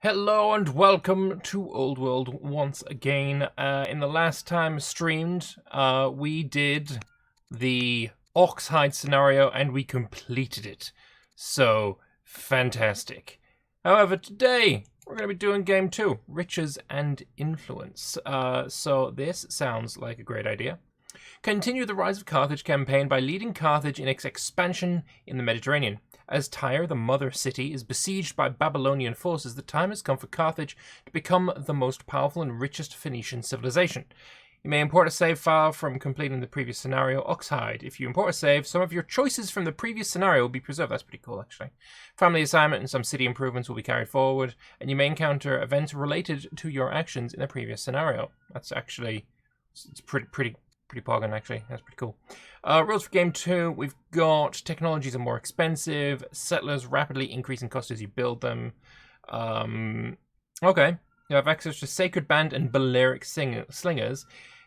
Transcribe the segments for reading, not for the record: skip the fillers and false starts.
Hello and welcome to Old World once again. In the last time streamed, we did the Oxhide scenario and we completed it. So, fantastic. However, today we're going to be doing game 2, Riches and Influence. So this sounds like a great idea. Continue the Rise of Carthage campaign by leading Carthage in its expansion in the Mediterranean. As Tyre, the mother city, is besieged by Babylonian forces, the time has come for Carthage to become the most powerful and richest Phoenician civilization. You may import a save file from completing the previous scenario, Oxhide. If you import a save, some of your choices from the previous scenario will be preserved. That's pretty cool, actually. Family assignment and some city improvements will be carried forward, and you may encounter events related to your actions in the previous scenario. That's actually... it's pretty poggin', actually. That's pretty cool. Rules for Game 2, we've got technologies are more expensive, settlers rapidly increase in cost as you build them. Okay, you have access to Sacred Band and Balearic Slingers,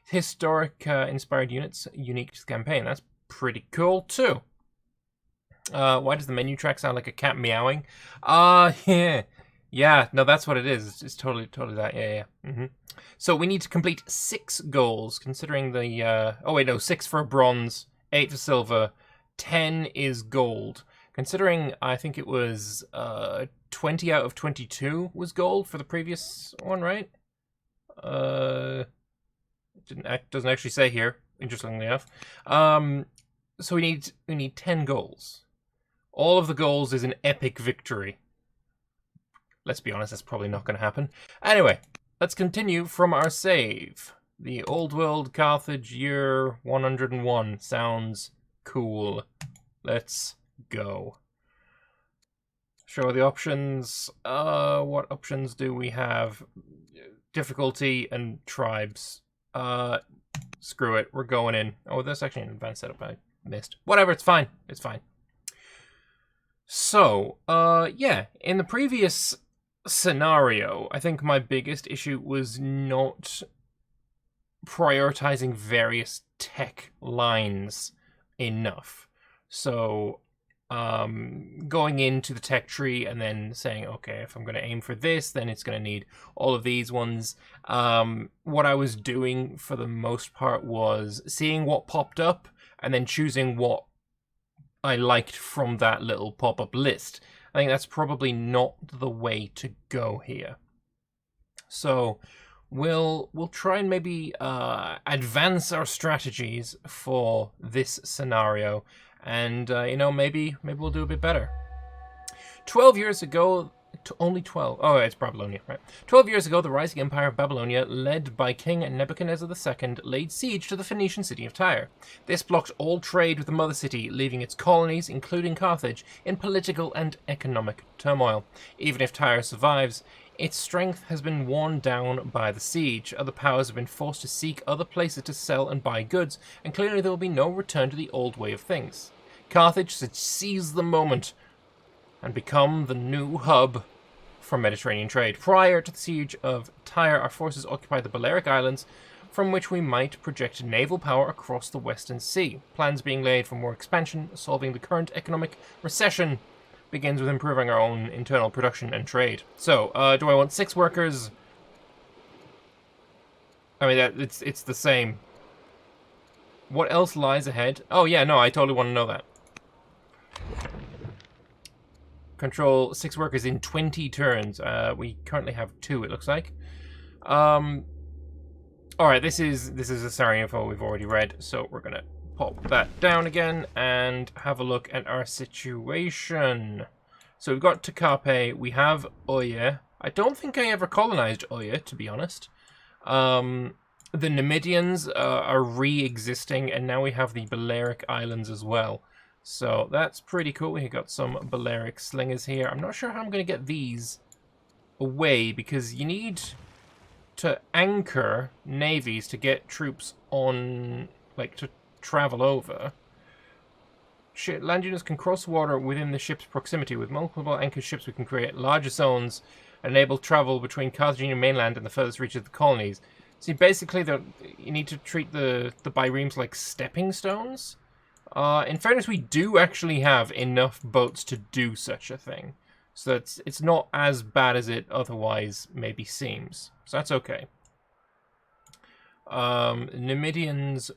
historic inspired units unique to the campaign. That's pretty cool, too. Why does the menu track sound like a cat meowing? Yeah. Yeah, no, that's what it is. It's totally that. Yeah. So we need to complete 6 goals, considering the... 6 for bronze, 8 for silver, 10 is gold. Considering, I think it was 20 out of 22 was gold for the previous one, right? It doesn't actually say here, interestingly enough. So we need 10 goals. All of the goals is an epic victory. Let's be honest, that's probably not going to happen. Anyway, let's continue from our save. The Old World Carthage year 101 sounds cool. Let's go. Show the options. What options do we have? Difficulty and tribes. Screw it, we're going in. Oh, there's actually an advanced setup I missed. Whatever, it's fine. It's fine. So, yeah, in the previous scenario, I think my biggest issue was not prioritizing various tech lines enough. So, going into the tech tree and then saying, okay, if I'm going to aim for this, then it's going to need all of these ones. What I was doing for the most part was seeing what popped up and then choosing what I liked from that little pop-up list. I think that's probably not the way to go here. So we'll try and maybe advance our strategies for this scenario, and maybe we'll do a bit better. 12 years ago. Only 12. Oh, it's Babylonia, right? 12 years ago, the rising empire of Babylonia, led by King Nebuchadnezzar II, laid siege to the Phoenician city of Tyre. This blocked all trade with the mother city, leaving its colonies, including Carthage, in political and economic turmoil. Even if Tyre survives, its strength has been worn down by the siege. Other powers have been forced to seek other places to sell and buy goods, and clearly there will be no return to the old way of things. Carthage should seize the moment and become the new hub for Mediterranean trade. Prior to the siege of Tyre, our forces occupied the Balearic Islands, from which we might project naval power across the Western Sea. Plans being laid for more expansion, solving the current economic recession begins with improving our own internal production and trade. So, do I want 6 workers? I mean, it's the same. What else lies ahead? Oh yeah, no, I totally want to know that. Control 6 workers in 20 turns. We currently have 2, it looks like. Alright, this is a scenario info we've already read, so we're gonna pop that down again and have a look at our situation. So we've got Takape, we have Oye. I don't think I ever colonized Oye, to be honest. The Numidians are re-existing, and now we have the Balearic Islands as well. So that's pretty cool. We got some Balearic Slingers here. I'm not sure how I'm going to get these away, because you need to anchor navies to get troops on, like, to travel over. Land units can cross water within the ship's proximity. With multiple anchored ships, we can create larger zones and enable travel between Carthaginian mainland and the furthest reaches of the colonies. See, basically, you need to treat the biremes like stepping stones. In fairness, we do actually have enough boats to do such a thing. So it's not as bad as it otherwise maybe seems. So that's okay. Numidians,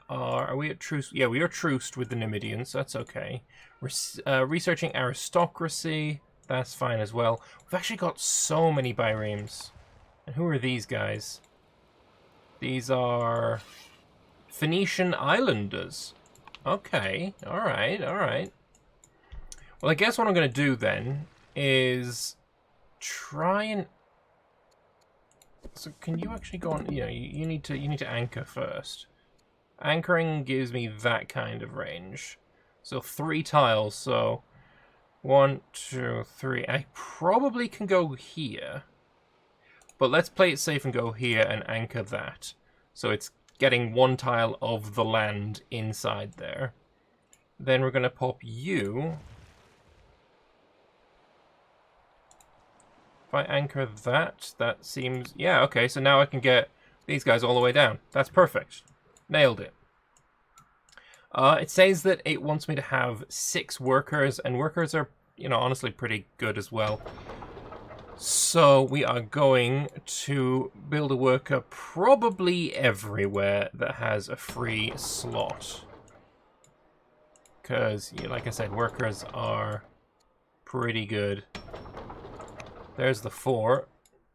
are we at truce? Yeah, we are truced with the Numidians, so that's okay. Researching aristocracy, that's fine as well. We've actually got so many biremes. And who are these guys? These are Phoenician Islanders. Okay, alright, alright. Well, I guess what I'm going to do then is try and... So can you actually go on? You need to anchor first. Anchoring gives me that kind of range. So 3 tiles. So 1, 2, 3. I probably can go here, but let's play it safe and go here and anchor that. So it's getting 1 tile of the land inside there. Then we're gonna pop you. If I anchor that, that seems... Yeah, okay, so now I can get these guys all the way down. That's perfect. Nailed it. It says that it wants me to have 6 workers, and workers are, honestly pretty good as well. So we are going to build a worker probably everywhere that has a free slot. Because, like I said, workers are pretty good. There's the 4.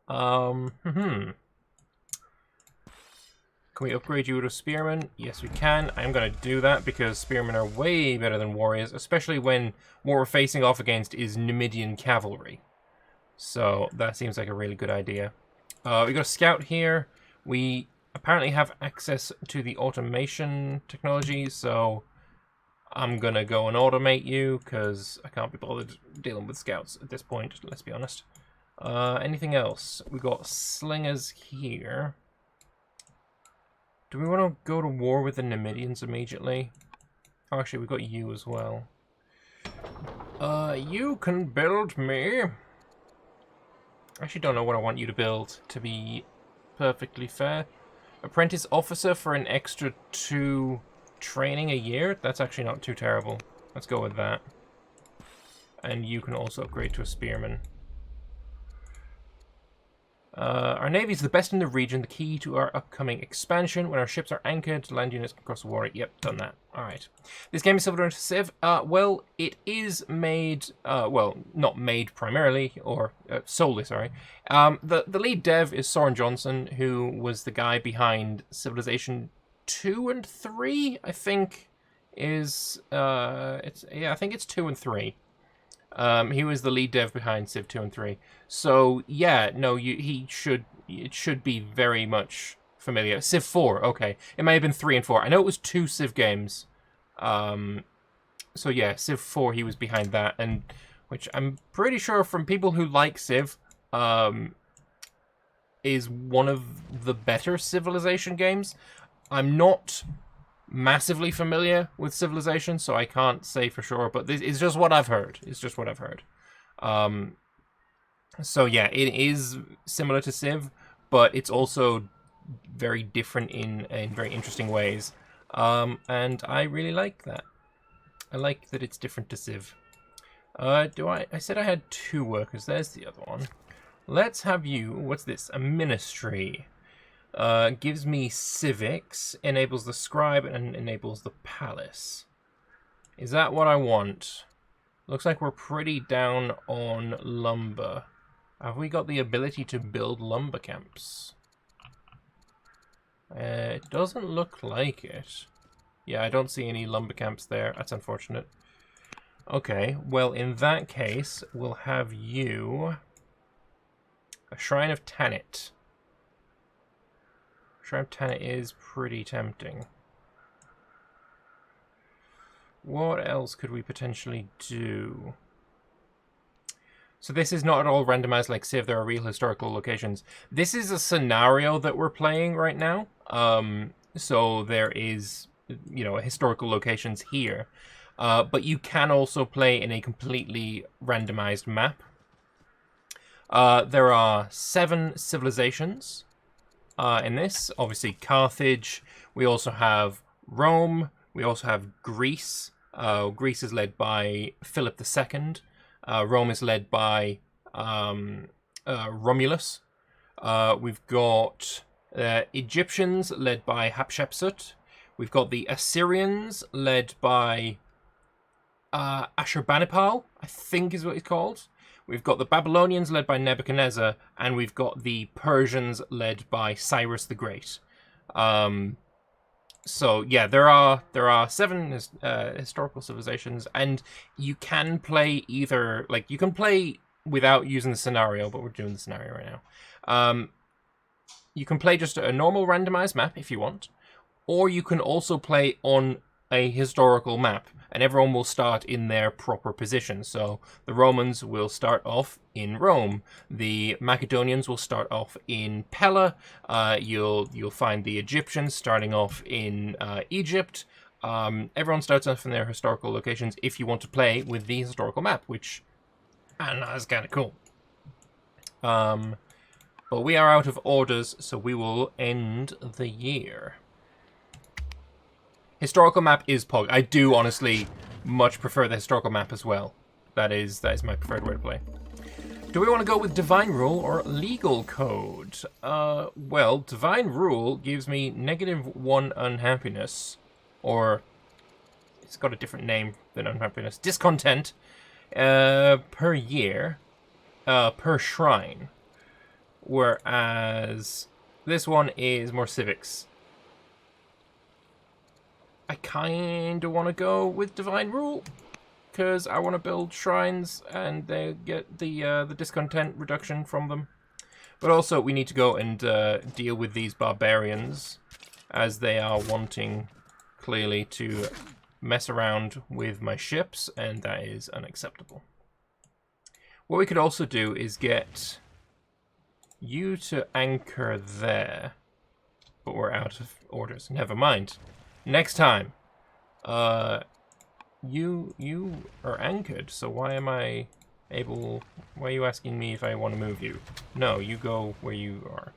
Can we upgrade you to a spearman? Yes, we can. I'm going to do that because spearmen are way better than warriors, especially when what we're facing off against is Numidian cavalry. So that seems like a really good idea. We got a scout here. We apparently have access to the automation technology, so I'm going to go and automate you because I can't be bothered dealing with scouts at this point, let's be honest. Anything else? We got slingers here. Do we want to go to war with the Numidians immediately? Oh, actually, we've got you as well. You can build me. I actually don't know what I want you to build, to be perfectly fair. Apprentice officer for an extra 2 training a year? That's actually not too terrible. Let's go with that. And you can also upgrade to a spearman. Our navy is the best in the region, the key to our upcoming expansion. When our ships are anchored, land units can cross the water. Yep, done that. Alright. This game is similar to Civ. Well, it is made, well, not made primarily, or solely, sorry. The lead dev is Soren Johnson, who was the guy behind Civilization 2 and 3, I think, is, I think it's 2 and 3. He was the lead dev behind Civ 2 and 3. So, yeah, no, it should be very much familiar. Civ 4, okay. It may have been 3 and 4. I know it was 2 Civ games. So, yeah, Civ 4, he was behind that, and which I'm pretty sure from people who like Civ, is one of the better Civilization games. I'm not massively familiar with Civilization, so I can't say for sure, but this is just what I've heard. It's just what I've heard. So yeah, it is similar to Civ, but it's also very different in very interesting ways. And I really like that. I like that it's different to Civ. I said I had 2 workers. There's the other one. Let's have you... What's this? A ministry. Gives me civics, enables the scribe, and enables the palace. Is that what I want? Looks like we're pretty down on lumber. Have we got the ability to build lumber camps? It doesn't look like it. Yeah, I don't see any lumber camps there. That's unfortunate. Okay, well, in that case, we'll have you... A Shrine of Tanit. Shrine of Tanit is pretty tempting. What else could we potentially do? So this is not at all randomized like Civ. There are real historical locations. This is a scenario that we're playing right now. So there is, historical locations here. But you can also play in a completely randomized map. There are 7 civilizations in this. Obviously Carthage. We also have Rome. We also have Greece. Greece is led by Philip II. Rome is led by Romulus. We've got Egyptians led by Hatshepsut. We've got the Assyrians led by Ashurbanipal, I think is what he's called. We've got the Babylonians led by Nebuchadnezzar, and we've got the Persians led by Cyrus the Great. So yeah, there are 7 historical civilizations, and you can play either, like, you can play without using the scenario, but we're doing the scenario right now. You can play just a normal randomized map if you want, or you can also play on a historical map, and everyone will start in their proper position. So the Romans will start off in Rome. The Macedonians will start off in Pella. You'll find the Egyptians starting off in Egypt. Everyone starts off in their historical locations if you want to play with the historical map, which I don't know, is kind of cool. But we are out of orders, so we will end the year. Historical map is Pog. I do honestly much prefer the historical map as well. That is my preferred way to play. Do we want to go with Divine Rule or Legal Code? Well, Divine Rule gives me -1 unhappiness. Or, it's got a different name than unhappiness. Discontent per year, per shrine. Whereas this one is more civics. I kind of want to go with Divine Rule, because I want to build shrines and they get the discontent reduction from them. But also we need to go and deal with these barbarians, as they are wanting clearly to mess around with my ships, and that is unacceptable. What we could also do is get you to anchor there, but we're out of orders. Never mind. Next time, you are anchored, so why am I able... Why are you asking me if I want to move you? No, you go where you are.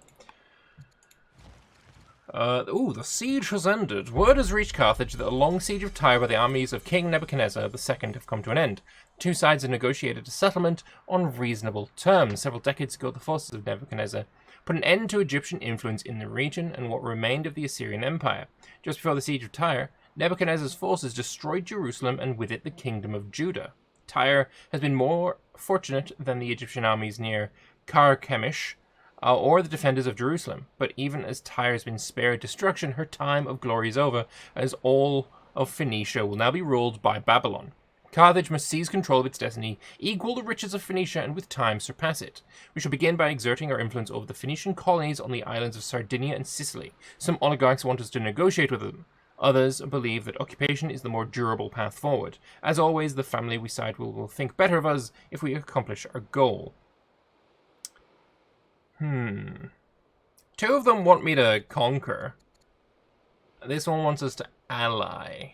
Ooh, the siege has ended. Word has reached Carthage that a long siege of Tyre by the armies of King Nebuchadnezzar II have come to an end. The 2 sides have negotiated a settlement on reasonable terms. Several decades ago, the forces of Nebuchadnezzar put an end to Egyptian influence in the region and what remained of the Assyrian Empire. Just before the siege of Tyre, Nebuchadnezzar's forces destroyed Jerusalem and with it the kingdom of Judah. Tyre has been more fortunate than the Egyptian armies near Carchemish or the defenders of Jerusalem, but even as Tyre has been spared destruction, her time of glory is over, as all of Phoenicia will now be ruled by Babylon. Carthage must seize control of its destiny, equal the riches of Phoenicia, and with time surpass it. We shall begin by exerting our influence over the Phoenician colonies on the islands of Sardinia and Sicily. Some oligarchs want us to negotiate with them. Others believe that occupation is the more durable path forward. As always, the family we side will think better of us if we accomplish our goal. 2 of them want me to conquer. This one wants us to ally.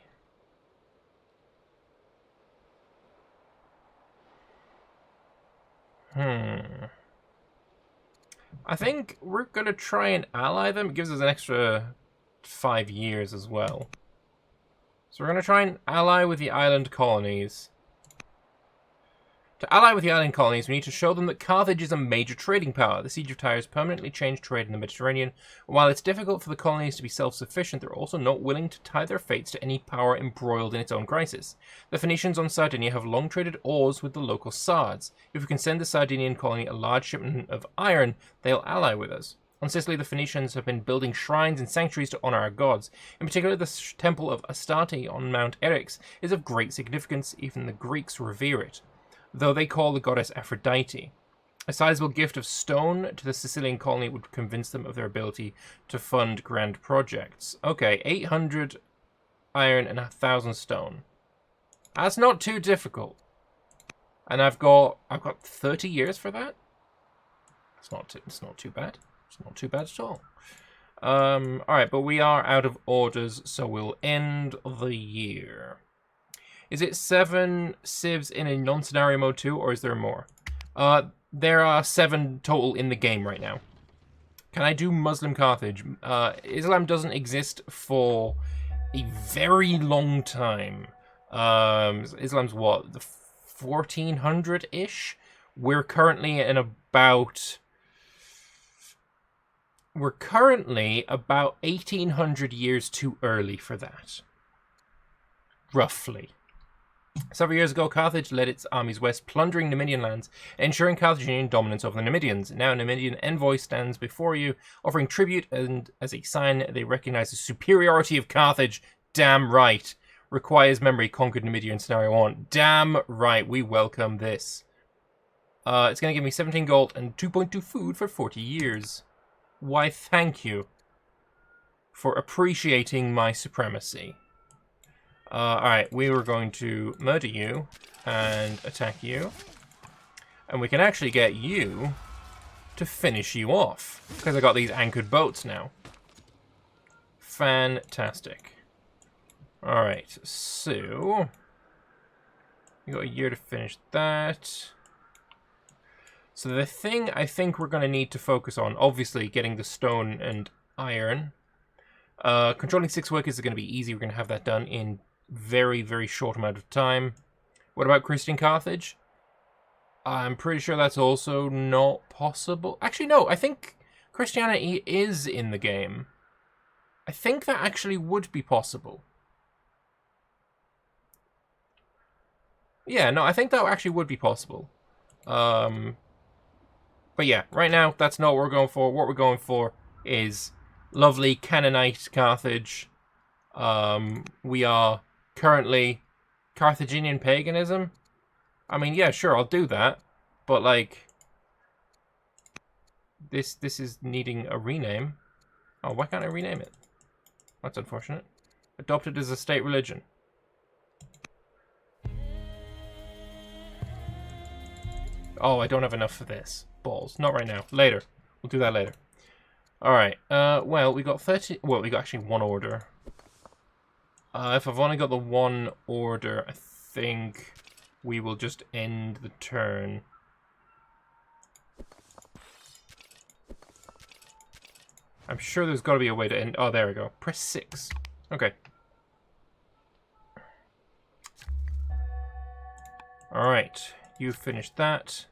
I think we're going to try and ally them. It gives us an extra 5 years as well. So we're going to try and ally with the island colonies. To ally with the island colonies, we need to show them that Carthage is a major trading power. The Siege of Tyre has permanently changed trade in the Mediterranean. While it's difficult for the colonies to be self-sufficient, they're also not willing to tie their fates to any power embroiled in its own crisis. The Phoenicians on Sardinia have long traded ores with the local Sards. If we can send the Sardinian colony a large shipment of iron, they'll ally with us. On Sicily, the Phoenicians have been building shrines and sanctuaries to honor our gods. In particular, the temple of Astarte on Mount Eryx is of great significance. Even the Greeks revere it, though they call the goddess Aphrodite. A sizable gift of stone to the Sicilian colony would convince them of their ability to fund grand projects. Okay, 800 iron and 1,000 stone. That's not too difficult. And I've got 30 years for that? It's not too bad. It's not too bad at all. Alright, but we are out of orders, so we'll end the year. Is it 7 civs in a non-scenario mode too, or is there more? There are 7 total in the game right now. Can I do Muslim Carthage? Islam doesn't exist for a very long time. Islam's what? The 1400-ish. We're currently in about... We're currently about 1800 years too early for that. Roughly. Several years ago, Carthage led its armies west, plundering Numidian lands, ensuring Carthaginian dominance over the Numidians. Now a Numidian envoy stands before you, offering tribute, and as a sign they recognize the superiority of Carthage. Damn right. Requires memory, conquered Numidian Scenario 1. Damn right, we welcome this. It's going to give me 17 gold and 2.2 food for 40 years. Why, thank you for appreciating my supremacy. Alright, we were going to murder you and attack you. And we can actually get you to finish you off. Because I got these anchored boats now. Fantastic. Alright, so... you got a year to finish that. So the thing I think we're going to need to focus on, obviously, getting the stone and iron. Controlling 6 workers is going to be easy. We're going to have that done in very, very short amount of time. What about Christian Carthage? I'm pretty sure that's also not possible. Actually, no, I think Christianity is in the game. I think that actually would be possible. Yeah, no, I think that actually would be possible. But yeah, right now, that's not what we're going for. What we're going for is lovely Canaanite Carthage. We are currently Carthaginian paganism. I mean, yeah, sure, I'll do that. But, like, this is needing a rename. Oh, why can't I rename it? That's unfortunate. Adopted as a state religion. Oh, I don't have enough for this. Balls. Not right now. Later. We'll do that later. Alright. Well, we got 30... well, we got actually one order. If I've only got the one order, I think we will just end the turn. I'm sure there's got to be a way to end... oh, there we go. Press 6. Okay. Alright. You've finished that.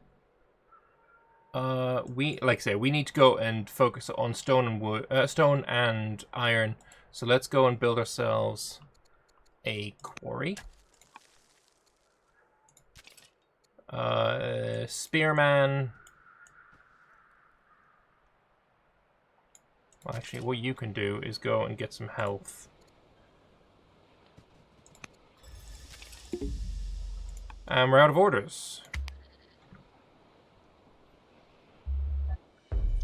Like I say, we need to go and focus on stone and wood, stone and iron. So let's go and build ourselves a quarry. Spearman. Well, actually, what you can do is go and get some health. And we're out of orders.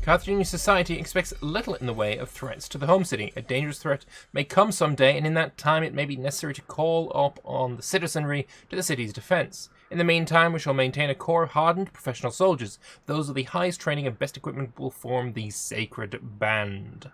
Carthaginian society expects little in the way of threats to the home city. A dangerous threat may come someday, and in that time it may be necessary to call up on the citizenry to the city's defense. In the meantime, we shall maintain a core of hardened professional soldiers. Those with the highest training and best equipment will form the Sacred Band.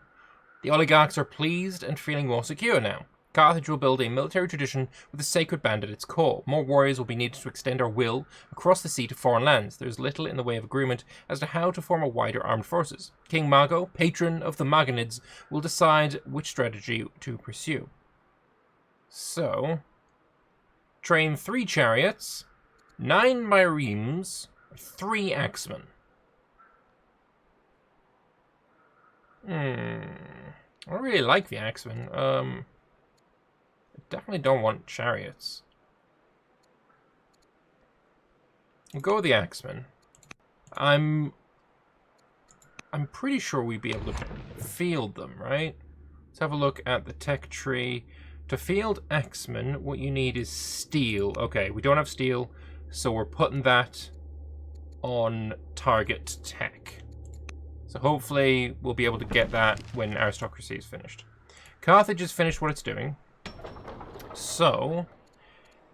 The oligarchs are pleased and feeling more secure now. Carthage will build a military tradition with the Sacred Band at its core. More warriors will be needed to extend our will across the sea to foreign lands. There is little in the way of agreement as to how to form a wider armed forces. King Mago, patron of the Magonids, will decide which strategy to pursue. So, train 3 chariots, 9 Myremes, 3 axemen. I really like the axemen. I definitely don't want chariots. We'll go with the axemen. I'm pretty sure we'd be able to field them, right? Let's have a look at the tech tree. To field axemen, what you need is steel. Okay, we don't have steel, so we're putting that on target tech. So hopefully we'll be able to get that when aristocracy is finished. Carthage has finished what it's doing. So,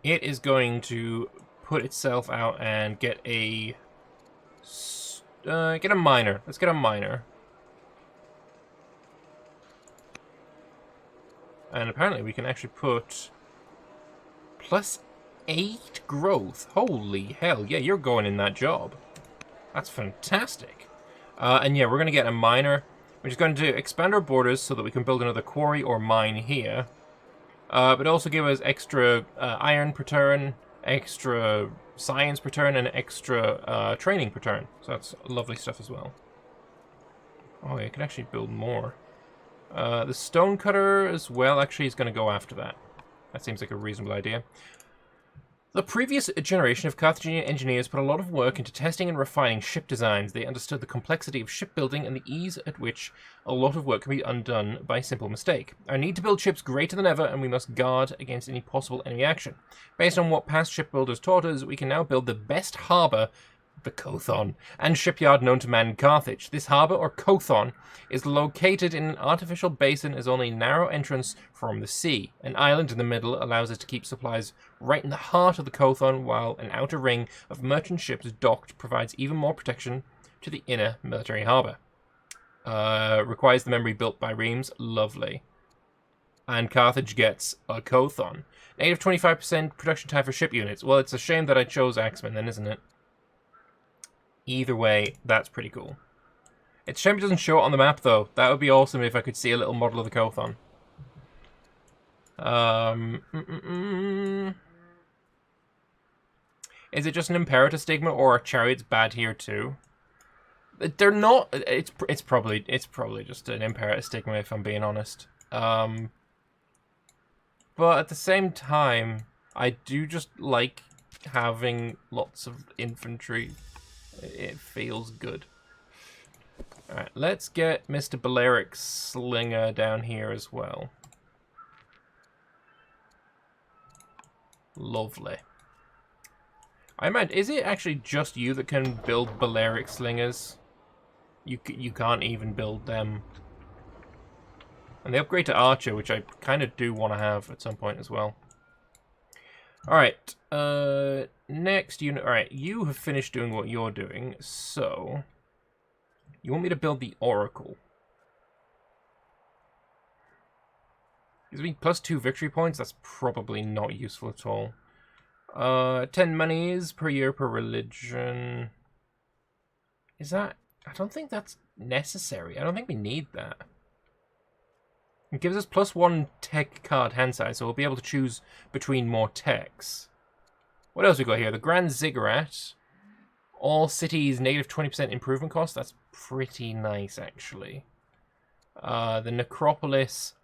it is going to put itself out and get a miner. Let's get a miner. And apparently we can actually put +8 growth. Holy hell, yeah, you're going in that job. That's fantastic. And yeah, we're going to get a miner, which is going to expand our borders so that we can build another quarry or mine here. But also give us extra iron per turn, extra science per turn and extra training per turn. So that's lovely stuff as well. Oh, you can actually build more. The stonecutter as well actually is going to go after that. That seems like a reasonable idea. The previous generation of Carthaginian engineers put a lot of work into testing and refining ship designs. They understood the complexity of shipbuilding and the ease at which a lot of work can be undone by a simple mistake. Our need to build ships greater than ever, and we must guard against any possible enemy action. Based on what past shipbuilders taught us, we can now build the best harbour, the Kothon, and shipyard known to man in Carthage. This harbour, or Kothon, is located in an artificial basin as only a narrow entrance from the sea. An island in the middle allows us to keep supplies right in the heart of the Kothon, while an outer ring of merchant ships docked provides even more protection to the inner military harbour. Requires the memory built by Reims. Lovely. And Carthage gets a Kothon. Native 25% production time for ship units. Well, it's a shame that I chose Axemen then, isn't it? Either way, that's pretty cool. It's a shame it doesn't show it on the map, though. That would be awesome if I could see a little model of the Kothon. Is it just an Imperator stigma, or are chariots bad here too? They're not. It's probably just an Imperator stigma, if I'm being honest. But at the same time, I do just like having lots of infantry. It feels good. Alright, let's get Mr. Balearic Slinger down here as well. Lovely. I meant, is it actually just you that can build Balearic Slingers? You can't even build them. And they upgrade to Archer, which I kind of do want to have at some point as well. Alright, next unit. Alright, you have finished doing what you're doing, so you want me to build the Oracle. Gives me +2 victory points. That's probably not useful at all. 10 monies per year per religion. Is that... I don't think that's necessary. I don't think we need that. It gives us +1 tech card hand size, so we'll be able to choose between more techs. What else we got here? The Grand Ziggurat. All cities negative 20% improvement cost. That's pretty nice, actually. The Necropolis.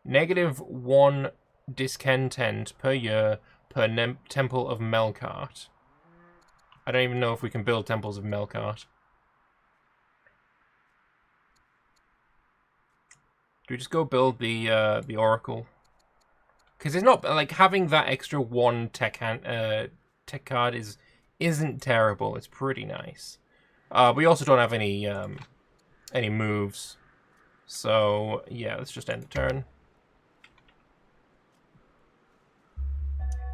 -1 discontent per year per Temple of Melkart. I don't even know if we can build Temples of Melkart. Do we just go build the Oracle? Because it's not like having that extra 1 tech card isn't terrible. It's pretty nice. We also don't have any moves, so yeah, let's just end the turn.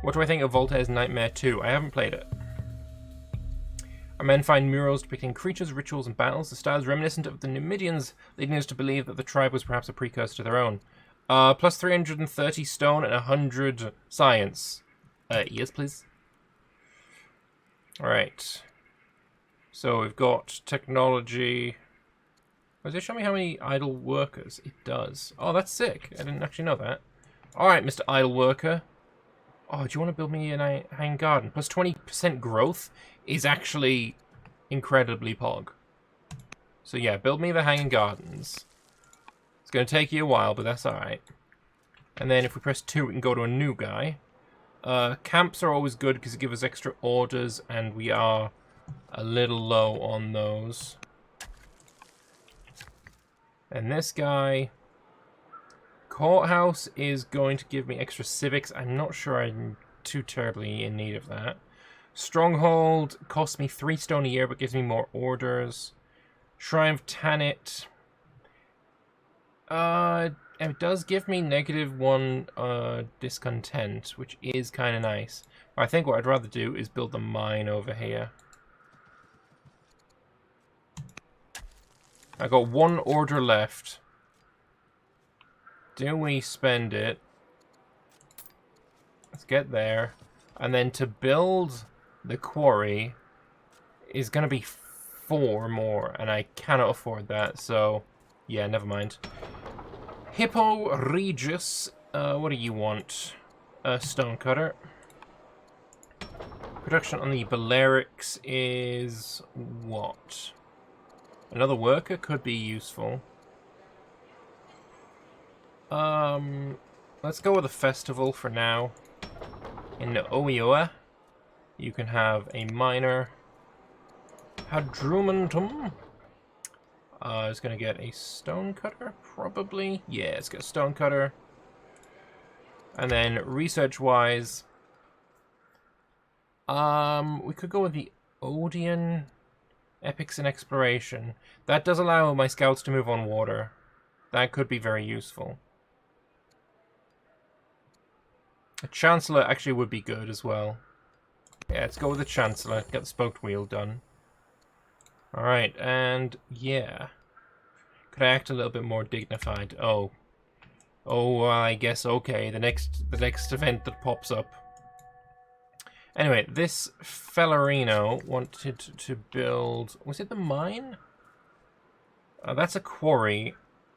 What do I think of Voltaire's Nightmare 2? I haven't played it. Our men find murals depicting creatures, rituals, and battles. The style is reminiscent of the Numidians, leading us to believe that the tribe was perhaps a precursor to their own. Plus 330 stone and 100 science. Yes, please. Alright. So we've got technology. Does it show me how many idle workers? It does. Oh, that's sick. I didn't actually know that. Alright, Mr. Idle Worker. Oh, do you want to build me a hanging garden? Plus 20% growth is actually incredibly pog. So yeah, build me the hanging gardens. It's going to take you a while, but that's alright. And then if we press 2, we can go to a new guy. Camps are always good because it gives us extra orders, and we are a little low on those. And this guy... Courthouse is going to give me extra civics. I'm not sure I'm too terribly in need of that. Stronghold costs me 3 stone a year, but gives me more orders. Shrine of Tanit. It does give me -1 discontent, which is kind of nice. But I think what I'd rather do is build the mine over here. I got 1 order left. Do we spend it? Let's get there. And then to build the quarry is going to be 4 more, and I cannot afford that, so yeah, never mind. Hippo Regis, what do you want? A stonecutter. Production on the Balearics is what? Another worker could be useful. Let's go with a festival for now. In Oioa, you can have a minor. Hadrumentum. Is going to get a stonecutter, probably. Yeah, it's got a stonecutter. And then research-wise, we could go with the Odeon Epics and Exploration. That does allow my scouts to move on water. That could be very useful. A Chancellor actually would be good as well. Yeah, let's go with the Chancellor. Get the spoked wheel done. Alright, and yeah. Could I act a little bit more dignified? Oh. Oh, I guess okay. The next event that pops up. Anyway, this Fellerino wanted to build... Was it the mine? That's a quarry.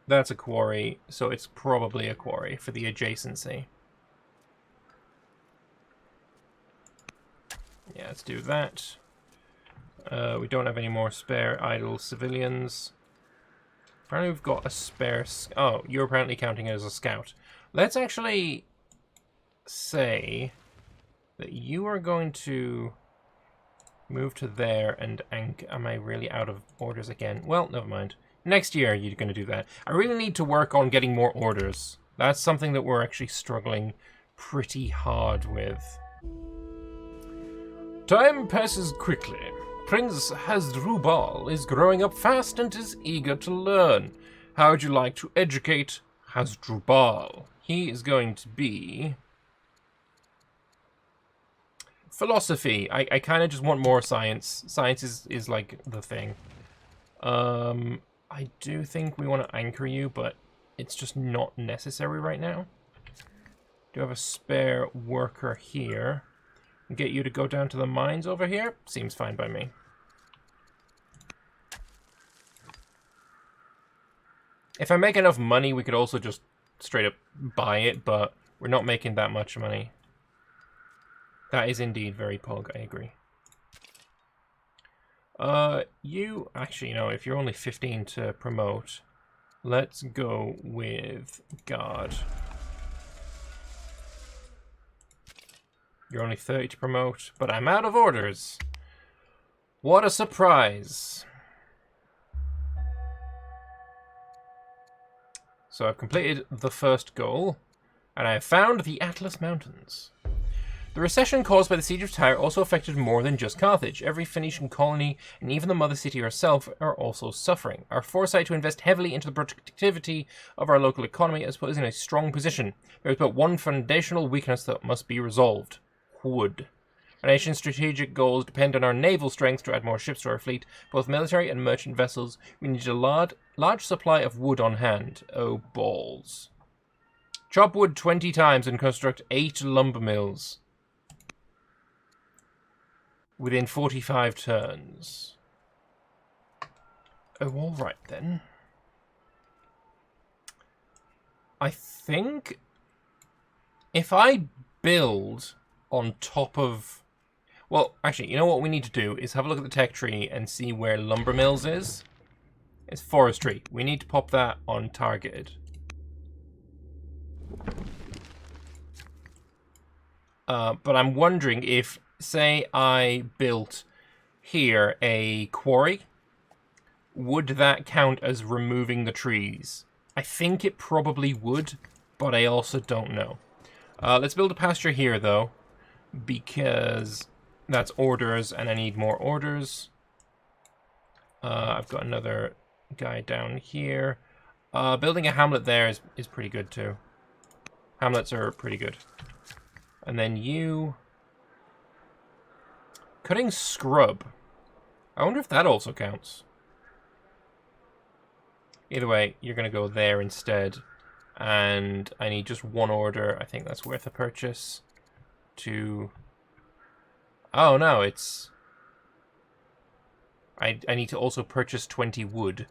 That's a quarry, so it's probably a quarry for the adjacency. Yeah, let's do that. We don't have any more spare idle civilians. Apparently we've got a spare... Oh, you're apparently counting as a scout. Let's actually say that you are going to move to there and am I really out of orders again? Well, never mind. Next year you're going to do that. I really need to work on getting more orders. That's something that we're actually struggling pretty hard with. Time passes quickly. Prince Hasdrubal is growing up fast and is eager to learn. How would you like to educate Hasdrubal? He is going to be... Philosophy. I kind of just want more science. Science is like the thing. I do think we want to anchor you, but it's just not necessary right now. Do have a spare worker here. Get you to go down to the mines over here? Seems fine by me. If I make enough money, we could also just straight up buy it, but we're not making that much money. That is indeed very pog, I agree. You, actually, you know, if you're only 15 to promote, let's go with guard. You're only 30 to promote, but I'm out of orders. What a surprise. So I've completed the first goal, and I have found the Atlas Mountains. The recession caused by the Siege of Tyre also affected more than just Carthage. Every Phoenician colony, and even the mother city herself, are also suffering. Our foresight to invest heavily into the productivity of our local economy has put us in a strong position. There is but one foundational weakness that must be resolved. Wood. Our nation's strategic goals depend on our naval strength to add more ships to our fleet, both military and merchant vessels. We need a large supply of wood on hand. Oh, balls. Chop wood 20 times and construct 8 lumber mills. Within 45 turns. Oh, alright then. I think if I build on top of... Well, actually, you know what we need to do is have a look at the tech tree and see where lumber mills is. It's forestry. We need to pop that on targeted. But I'm wondering if, say I built here a quarry, would that count as removing the trees? I think it probably would, but I also don't know. Let's build a pasture here, though, because that's orders, and I need more orders. I've got another guy down here. Building a hamlet there is pretty good, too. Hamlets are pretty good. And then you... Cutting scrub. I wonder if that also counts. Either way, you're going to go there instead. And I need just one order. I think that's worth a purchase. To... Oh, no, it's... I need to also purchase 20 wood.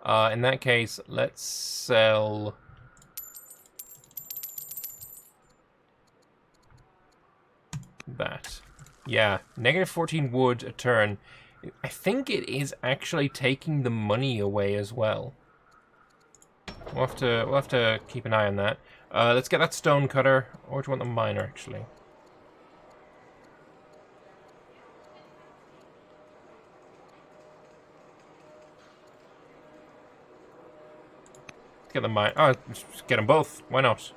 In that case, let's sell... that. Yeah, negative 14 wood a turn. I think it is actually taking the money away as well. We'll have to keep an eye on that. Let's get that stone cutter, or do you want the miner actually? Let's get the mine. Oh, just get them both. Why not?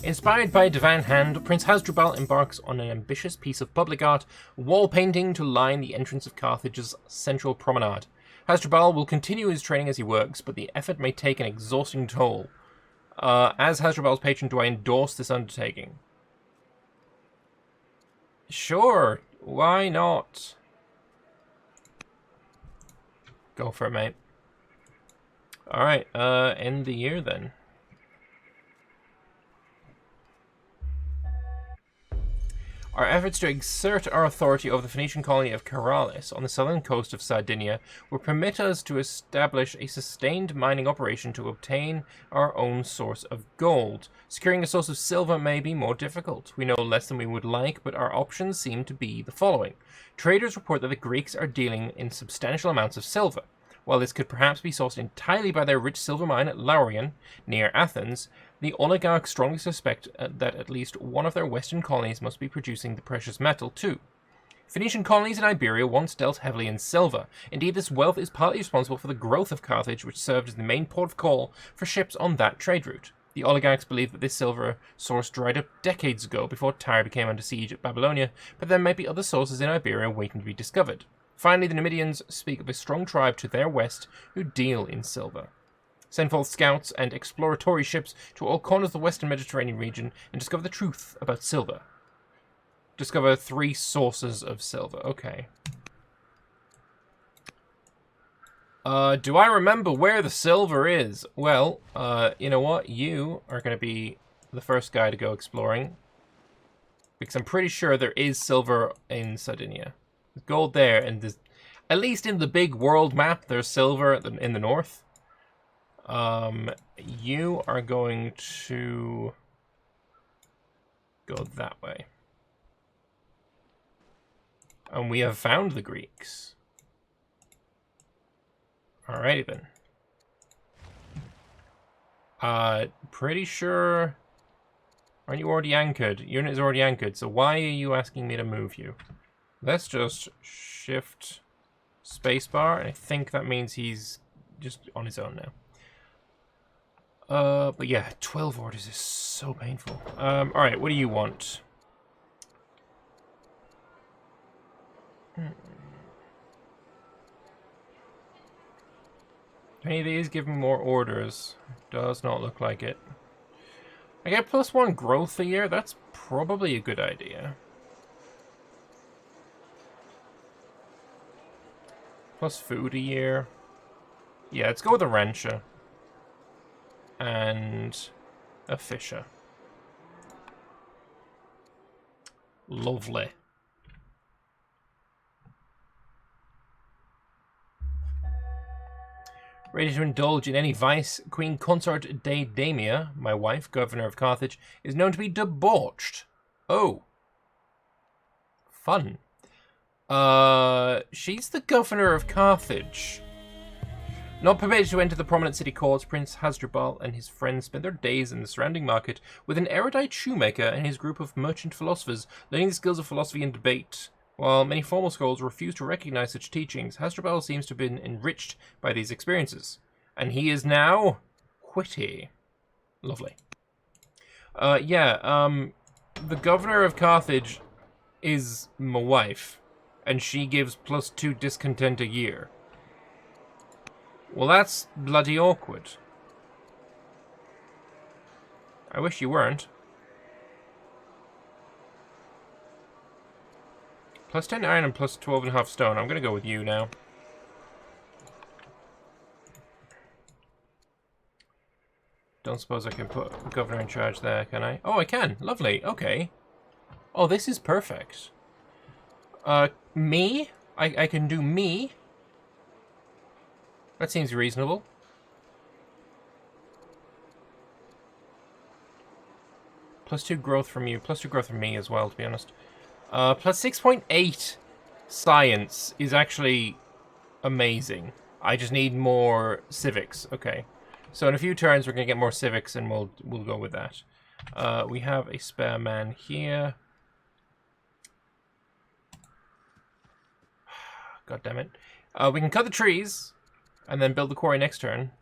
Inspired by a divine hand, Prince Hasdrubal embarks on an ambitious piece of public art, wall painting to line the entrance of Carthage's central promenade. Hasdrubal will continue his training as he works, but the effort may take an exhausting toll. As Hasdrubal's patron, do I endorse this undertaking? Sure, why not? Go for it, mate. Alright, end the year then. Our efforts to exert our authority over the Phoenician colony of Caralis on the southern coast of Sardinia will permit us to establish a sustained mining operation to obtain our own source of gold. Securing a source of silver may be more difficult. We know less than we would like, but our options seem to be the following. Traders report that the Greeks are dealing in substantial amounts of silver. While this could perhaps be sourced entirely by their rich silver mine at Laurion, near Athens, the oligarchs strongly suspect that at least one of their western colonies must be producing the precious metal too. Phoenician colonies in Iberia once dealt heavily in silver. Indeed, this wealth is partly responsible for the growth of Carthage, which served as the main port of call for ships on that trade route. The oligarchs believe that this silver source dried up decades ago before Tyre became under siege at Babylonia, but there may be other sources in Iberia waiting to be discovered. Finally, the Numidians speak of a strong tribe to their west who deal in silver. Send forth scouts and exploratory ships to all corners of the western Mediterranean region and discover the truth about silver. Discover 3 sources of silver. Okay. Do I remember where the silver is? Well, you know what? You are going to be the first guy to go exploring. Because I'm pretty sure there is silver in Sardinia. There's gold there, and there's, at least in the big world map, there's silver in the north. You are going to go that way. And we have found the Greeks. Alrighty then. Pretty sure... Aren't you already anchored? Unit is already anchored, so why are you asking me to move you? Let's just shift spacebar, and I think that means he's just on his own now. But yeah, 12 orders is so painful. Alright, what do you want? Any of these give me more orders? Does not look like it. I get +1 growth a year? That's probably a good idea. Plus food a year. Yeah, let's go with a rancher. And a fisher. Lovely. Ready to indulge in any vice, Queen Consort Damia, my wife, governor of Carthage, is known to be debauched. Oh. Fun. She's the governor of Carthage. Not permitted to enter the prominent city courts, Prince Hasdrubal and his friends spend their days in the surrounding market with an erudite shoemaker and his group of merchant philosophers, learning the skills of philosophy and debate. While many formal scholars refuse to recognize such teachings, Hasdrubal seems to have been enriched by these experiences. And he is now witty. Lovely. The governor of Carthage is my wife, and she gives +2 discontent a year. Well, that's bloody awkward. I wish you weren't. +10 iron and +12.5 stone. I'm gonna go with you now. Don't suppose I can put governor in charge there, can I? Oh, I can. Lovely. Okay. Oh, this is perfect. Me? I can do me? That seems reasonable. +2 growth from you. +2 growth from me as well, to be honest. Plus 6.8 science is actually amazing. I just need more civics. Okay. So in a few turns, we're going to get more civics, and we'll go with that. We have a spare man here. God damn it. We can cut the trees, and then build the quarry next turn.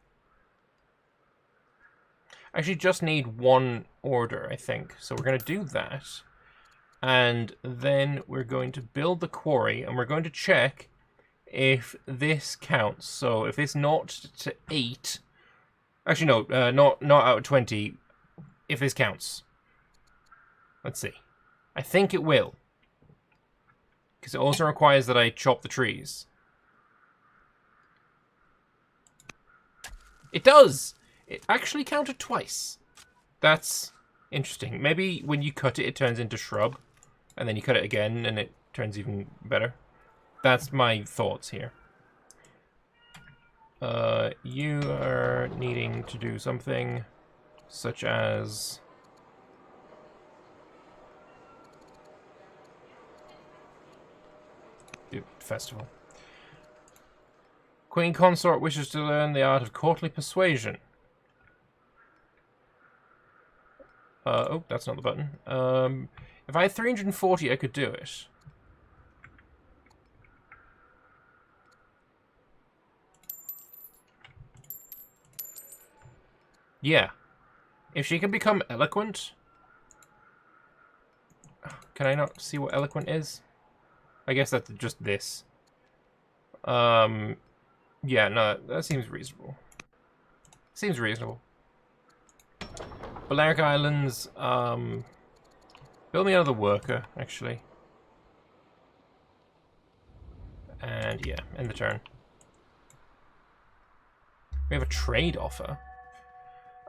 Actually, just need one order, I think. So we're going to do that. And then we're going to build the quarry, and we're going to check if this counts. So if it's 0 to 8... Actually, no, not out of 20. If this counts. Let's see. I think it will. Because it also requires that I chop the trees. It does! It actually counted twice. That's interesting. Maybe when you cut it, it turns into shrub. And then you cut it again, and it turns even better. That's my thoughts here. You are needing to do something such as... do festival. Queen Consort wishes to learn the art of courtly persuasion. Oh, that's not the button. If I had 340, I could do it. Yeah. If she can become eloquent... Can I not see what eloquent is? I guess that's just this. Yeah, no, that seems reasonable. Seems reasonable. Balearic Islands, build me another worker, actually. And yeah, end the turn. We have a trade offer.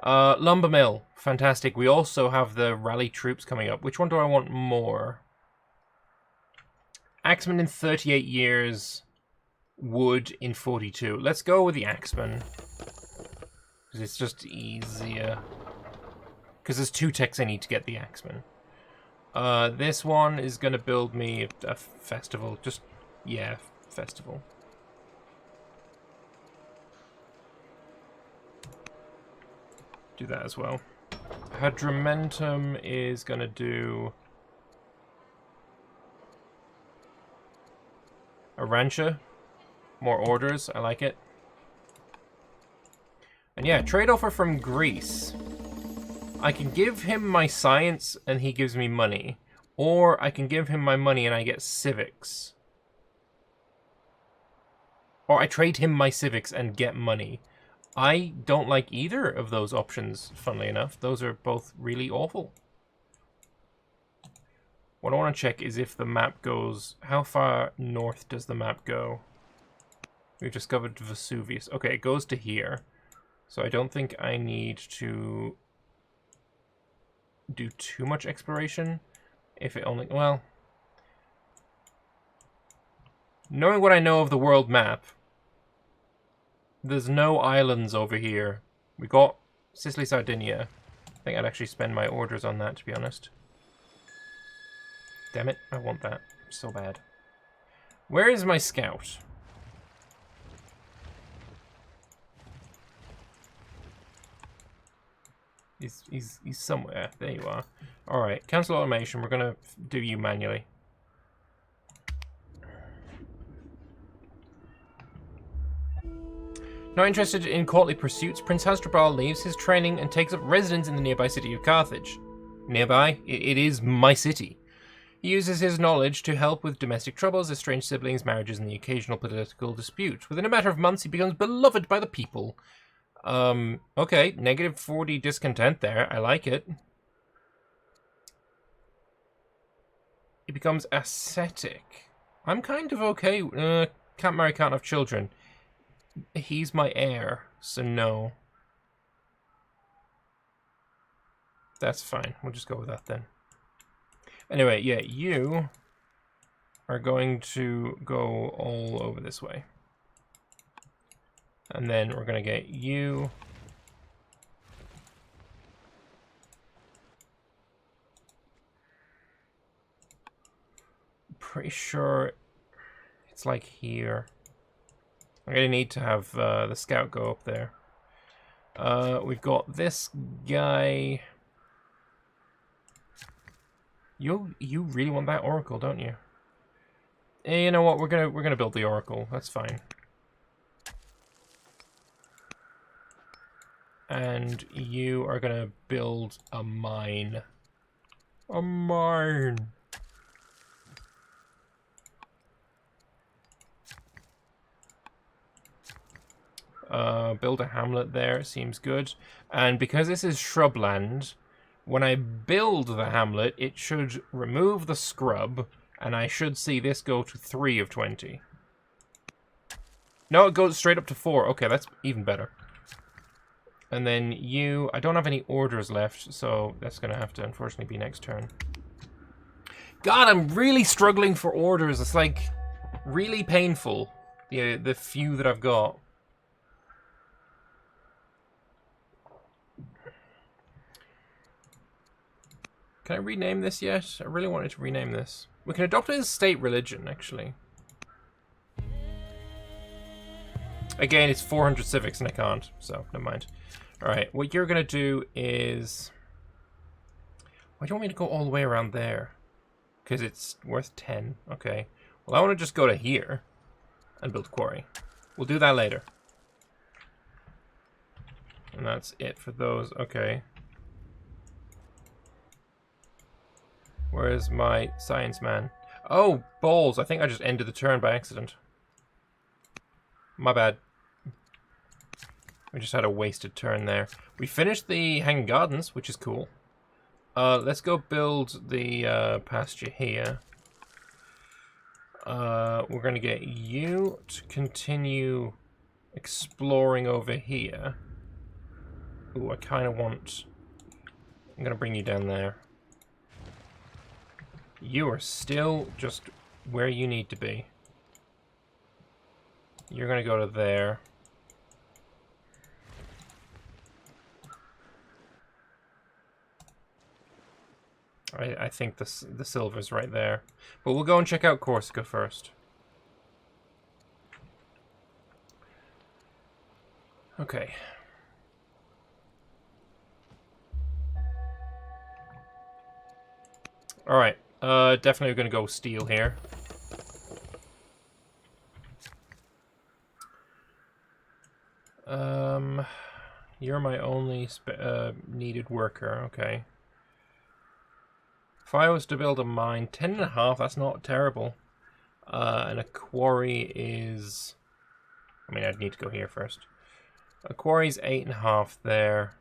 Lumber mill, fantastic. We also have the rally troops coming up. Which one do I want more? Axeman in 38 years, wood in 42. Let's go with the Axeman. Because it's just easier. Because there's 2 techs I need to get the Axeman. This one is going to build me a festival. Just, yeah, festival. Do that as well. Hadromentum is going to do a rancher. More orders. I like it. And yeah, trade offer from Greece. I can give him my science and he gives me money. Or I can give him my money and I get civics. Or I trade him my civics and get money. I don't like either of those options, funnily enough. Those are both really awful. What I want to check is if the map goes... How far north does the map go? We've discovered Vesuvius. Okay, it goes to here. So I don't think I need to do too much exploration. If it only... Well... Knowing what I know of the world map... There's no islands over here. We got Sicily, Sardinia. I think I'd actually spend my orders on that, to be honest. Damn it, I want that so bad. Where is my scout? He's somewhere. There you are. Alright, cancel automation. We're gonna do you manually. Not interested in courtly pursuits, Prince Hasdrubal leaves his training and takes up residence in the nearby city of Carthage. Nearby? It is my city. He uses his knowledge to help with domestic troubles, estranged siblings, marriages, and the occasional political dispute. Within a matter of months, he becomes beloved by the people. Okay, negative 40 discontent there. I like it. He becomes ascetic. I'm kind of okay. Can't marry, can't have children. He's my heir, so no. That's fine. We'll just go with that then. Anyway, yeah, you are going to go all over this way. And then we're going to get you. pretty sure it's like here. I'm going to need to have the scout go up there. We've got this guy. You really want that oracle, don't you? You know what? We're gonna build the oracle. That's fine. And you are gonna build a mine. A mine. Build a hamlet there. Seems good. And because this is shrubland, when I build the hamlet, it should remove the scrub, and I should see this go to 3 of 20. No, it goes straight up to 4. Okay, that's even better. And then you... I don't have any orders left, so that's going to have to, unfortunately, be next turn. God, I'm really struggling for orders. It's, like, really painful, the few that I've got. Can I rename this yet? I really wanted to rename this. We can adopt it as state religion, actually. Again, it's 400 civics and I can't, so never mind. Alright, what you're going to do is... Why do you want me to go all the way around there? Because it's worth 10. Okay. Well, I want to just go to here and build a quarry. We'll do that later. And that's it for those. Okay. Where's my science man? Oh, balls. I think I just ended the turn by accident. My bad. We just had a wasted turn there. We finished the Hanging Gardens, which is cool. Let's go build the pasture here. We're going to get you to continue exploring over here. Ooh, I kind of want... I'm going to bring you down there. You are still just where you need to be. You're going to go to there. I think the silver's right there. But we'll go and check out Corsica first. Okay. Alright. Definitely going to go steel here. You're my only needed worker. Okay. If I was to build a mine, 10.5, that's not terrible. And a quarry is... I mean, I'd need to go here first. A quarry's 8.5 there.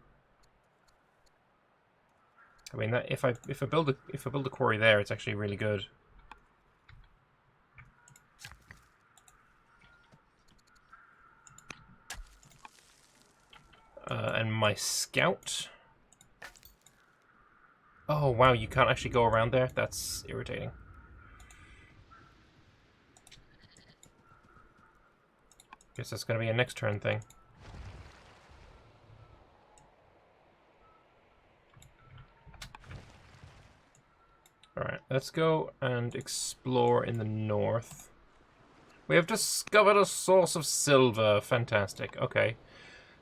I mean, that if I build a quarry there, it's actually really good. And my scout. Oh wow, you can't actually go around there. That's irritating. Guess that's gonna be a next turn thing. Alright, let's go and explore in the north. We have discovered a source of silver. Fantastic. Okay.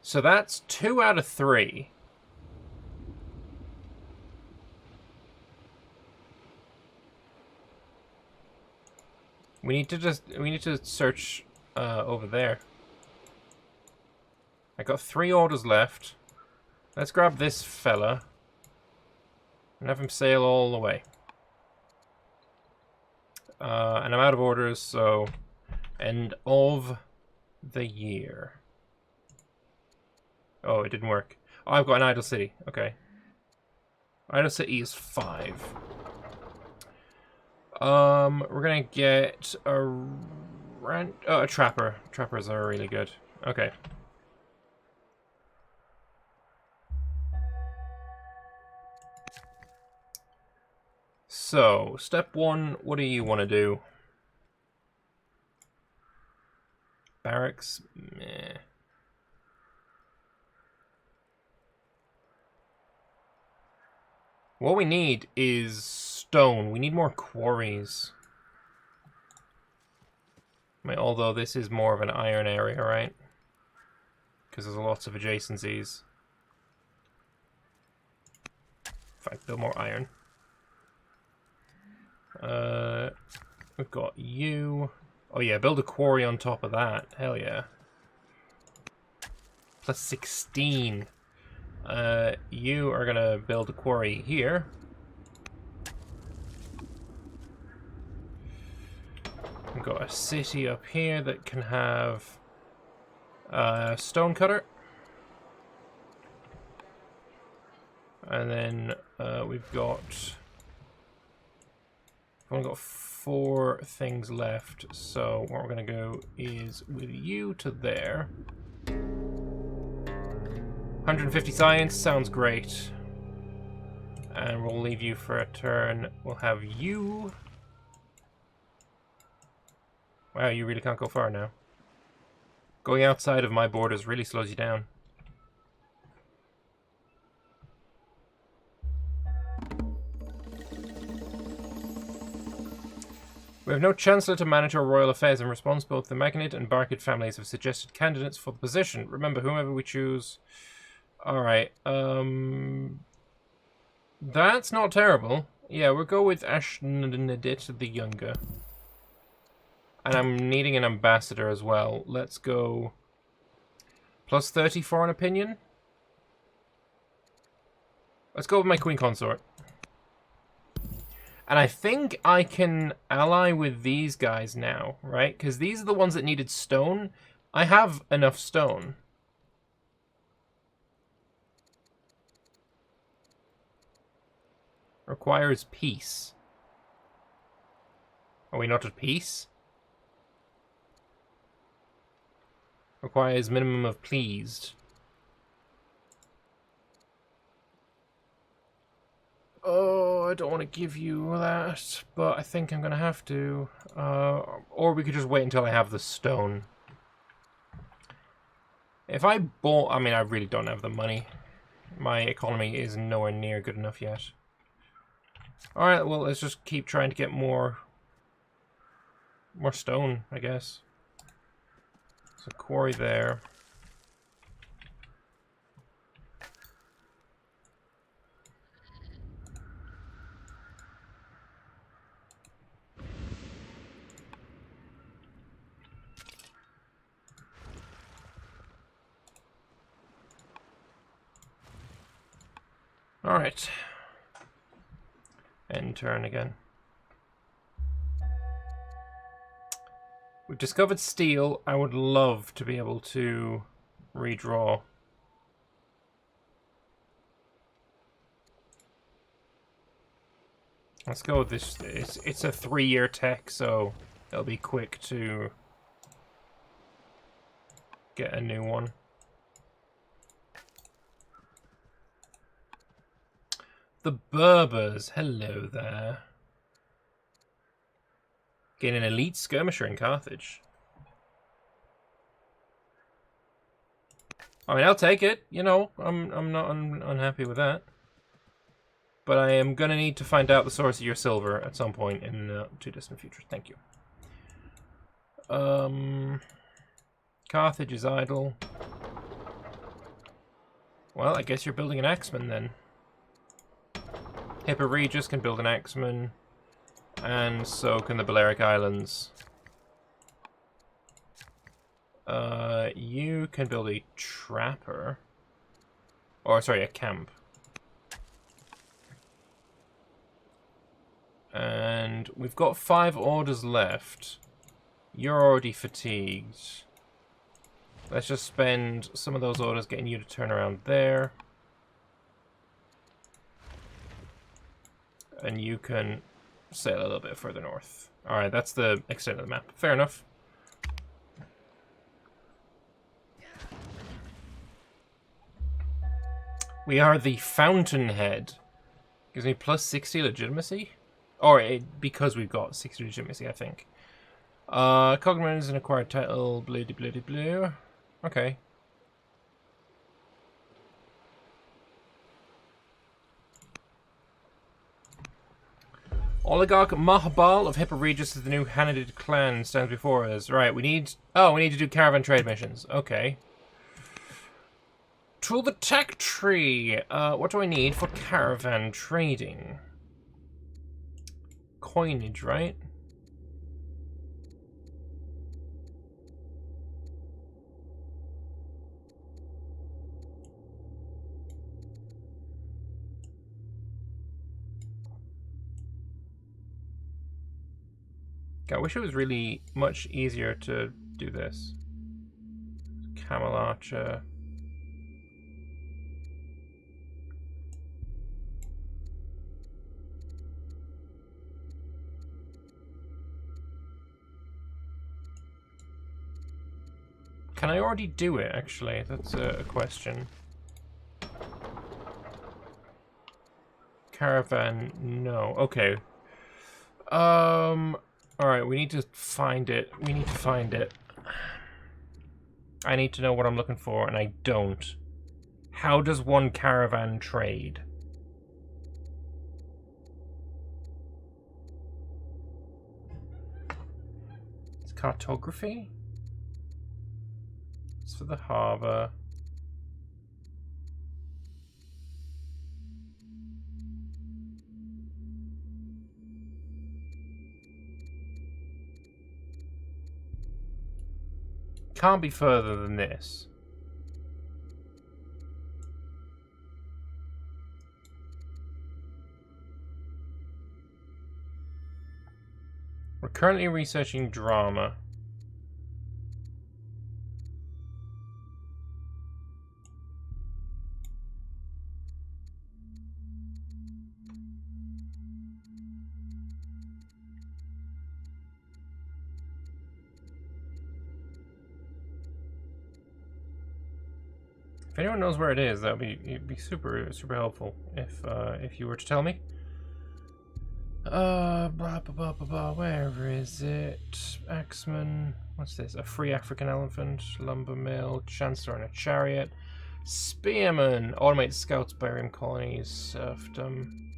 So that's 2 out of 3. We need to search over there. I got 3 orders left. Let's grab this fella and have him sail all the way. And I'm out of orders, so end of the year. Oh, it didn't work. Oh, I've got an idle city. Okay. Idle city is 5. We're gonna get a a trapper. Trappers are really good. Okay. So, step 1, what do you want to do? Barracks? Meh. What we need is stone. We need more quarries. I mean, although this is more of an iron area, right? Because there's lots of adjacencies. In fact, build more iron. We've got you. Oh yeah, build a quarry on top of that. Hell yeah. Plus 16. You are gonna build a quarry here. We've got a city up here that can have a stone cutter. And then we've only got 4 things left. So what we're gonna go is with you to there. 150 science sounds great. And we'll leave you for a turn. We'll have you. Wow, you really can't go far now. Going outside of my borders really slows you down. We have no chancellor to manage our royal affairs. In response, both the Magnate and Barkid families have suggested candidates for the position. Remember, whomever we choose... Alright, that's not terrible. Yeah, we'll go with Ashnadit the Younger. And I'm needing an ambassador as well. Let's go... Plus 30 foreign opinion? Let's go with my queen consort. And I think I can ally with these guys now, right? Because these are the ones that needed stone. I have enough stone. Requires peace. Are we not at peace? Requires minimum of pleased. Oh, I don't want to give you that, but I think I'm going to have to. Or we could just wait until I have the stone. If I bought... I mean, I really don't have the money. My economy is nowhere near good enough yet. Alright, well, let's just keep trying to get more stone, I guess. So, quarry there. Alright. End turn again. We've discovered steel. I would love to be able to redraw. Let's go with this. It's a 3-year tech, so it'll be quick to get a new one. The Berbers, hello there. Gain an elite skirmisher in Carthage. I mean, I'll take it. You know, I'm not unhappy with that. But I am gonna need to find out the source of your silver at some point in the too distant future. Thank you. Carthage is idle. Well, I guess you're building an axeman then. Hippo Regis can build an axeman, and so can the Balearic Islands. You can build a trapper. Or, sorry, a camp. And we've got 5 orders left. You're already fatigued. Let's just spend some of those orders getting you to turn around there. And you can sail a little bit further north. Alright, that's the extent of the map. Fair enough. We are the Fountainhead. Gives me plus 60 legitimacy? Or because we've got 60 legitimacy, I think. Cogman is an acquired title. Blue de blue de blue. Okay. Oligarch Mahbal of Hippo Regis is the new Hanadid clan stands before us. Right, we need... Oh, we need to do caravan trade missions. Okay. To the tech tree. What do I need for caravan trading? Coinage, right? I wish it was really much easier to do this. Camel Archer. Can I already do it, actually? That's a question. Caravan, no. Okay. Alright, we need to find it. We need to find it. I need to know what I'm looking for, and I don't. How does one caravan trade? It's cartography? It's for the harbor. Can't be further than this. We're currently researching drama. If anyone knows where it is, that would be super helpful if you were to tell me. Blah blah blah blah blah. Where is it? Axeman. What's this? A free African elephant, lumber mill, chancellor in a chariot, spearman, automated scouts, barium colonies, serfdom.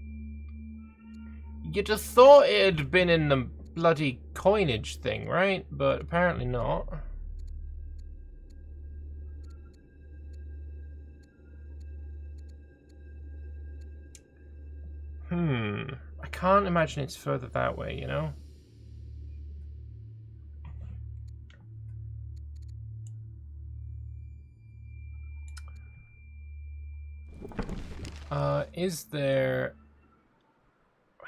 You'd have thought it had been in the bloody coinage thing, right? But apparently not. I can't imagine it's further that way, you know? Is there...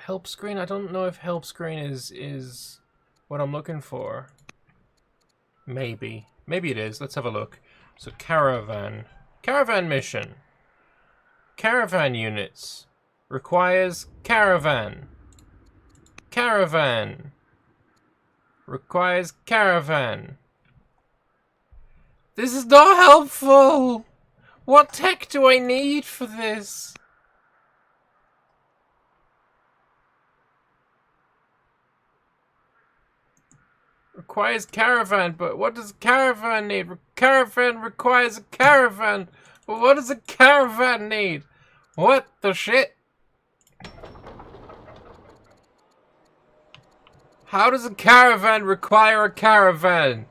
help screen? I don't know if help screen is what I'm looking for. Maybe. Maybe it is. Let's have a look. So, caravan. Caravan mission. Caravan units. Requires caravan. Caravan. Requires caravan. This is not helpful! What tech do I need for this? Requires caravan, but what does caravan need? Caravan requires a caravan, but what does a caravan need? What the shit? How does a caravan require a caravan?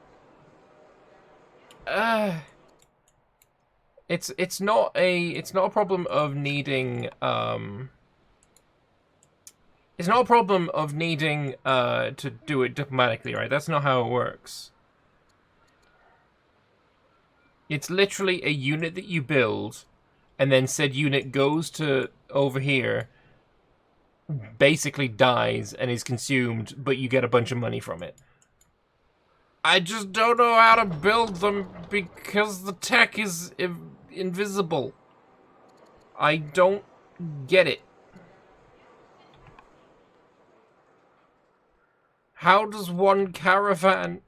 It's not a problem of needing it's not a problem of needing to do it diplomatically, right? That's not how it works. It's literally a unit that you build, and then said unit goes to over here, basically dies and is consumed, but you get a bunch of money from it. I just don't know how to build them because the tech is invisible. I don't get it. How does one caravan...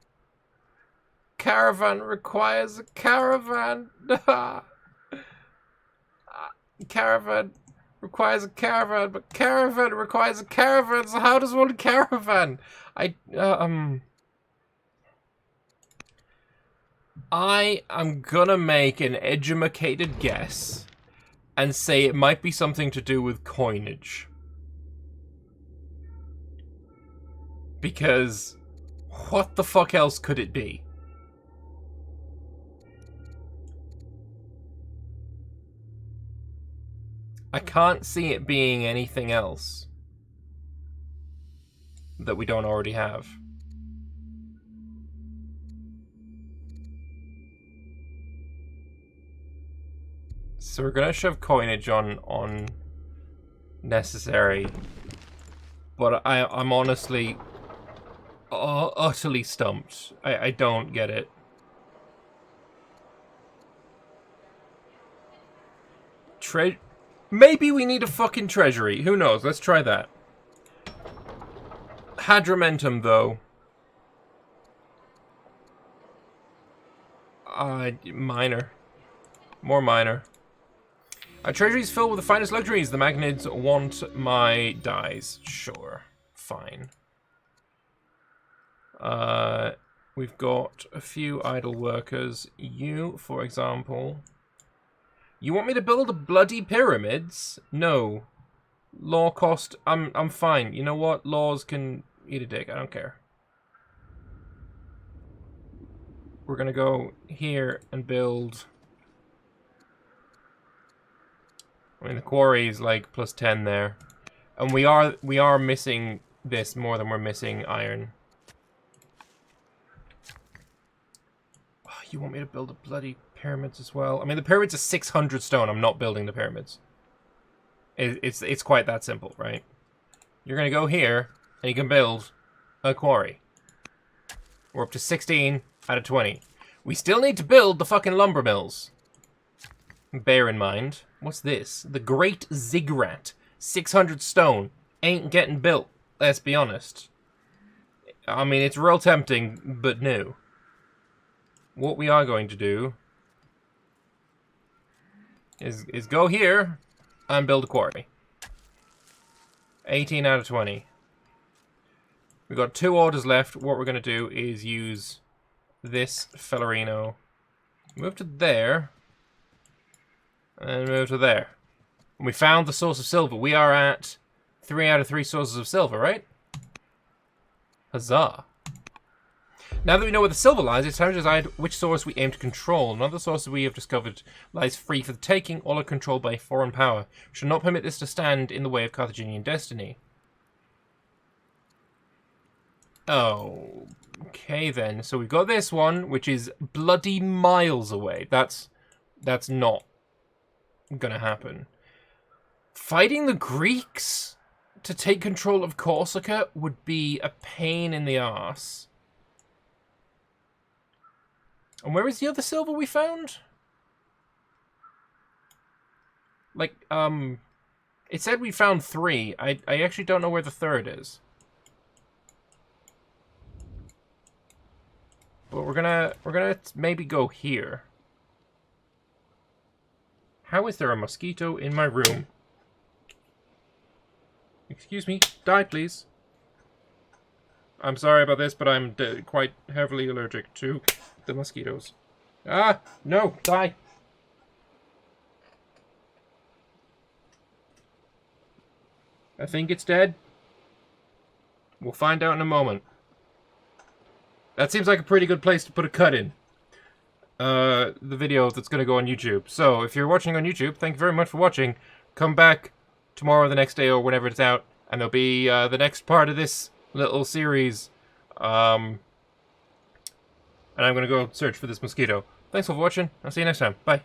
Caravan requires a caravan. Caravan requires a caravan, but caravan requires a caravan, so how does one caravan? I am gonna make an educated guess and say it might be something to do with coinage. Because what the fuck else could it be? I can't see it being anything else that we don't already have. So we're gonna shove coinage on necessary, but I'm honestly utterly stumped. I don't get it. Maybe we need a fucking treasury. Who knows? Let's try that. Hadramentum, though. Minor. More minor. Our treasury is filled with the finest luxuries. The magnates want my dyes. Sure. Fine. We've got a few idle workers. You, for example. You want me to build bloody pyramids? No. Law cost. I'm fine. You know what? Laws can eat a dick. I don't care. We're gonna go here and build. I mean, the quarry is like plus 10 there, and we are missing this more than we're missing iron. Oh, you want me to build a bloody pyramids as well? I mean, the pyramids are 600 stone. I'm not building the pyramids. It's quite that simple, right? You're gonna go here and you can build a quarry. We're up to 16 out of 20. We still need to build the fucking lumber mills. Bear in mind, what's this? The Great Ziggurat. 600 stone. Ain't getting built, let's be honest. I mean, it's real tempting, but no. What we are going to do is go here and build a quarry. 18 out of 20. We've got 2 orders left. What we're going to do is use this Fellerino. Move to there. And move to there. And we found the source of silver. We are at 3 out of 3 sources of silver, right? Huzzah. Now that we know where the silver lies, it's time to decide which source we aim to control. None of the sources we have discovered lies free for the taking, all are controlled by foreign power. We should not permit this to stand in the way of Carthaginian destiny. Oh, okay then. So we've got this one, which is bloody miles away. That's not gonna happen. Fighting the Greeks to take control of Corsica would be a pain in the arse. And where is the other silver we found? Like, it said we found 3. I actually don't know where the 3rd is. But we're gonna maybe go here. How is there a mosquito in my room? Excuse me, die please. I'm sorry about this, but I'm quite heavily allergic to the mosquitoes. Ah, no, die. I think it's dead. We'll find out in a moment. That seems like a pretty good place to put a cut in. The video that's going to go on YouTube. So, if you're watching on YouTube, thank you very much for watching. Come back tomorrow or the next day or whenever it's out, and there'll be the next part of this little series. And I'm going to go search for this mosquito. Thanks for watching. I'll see you next time. Bye.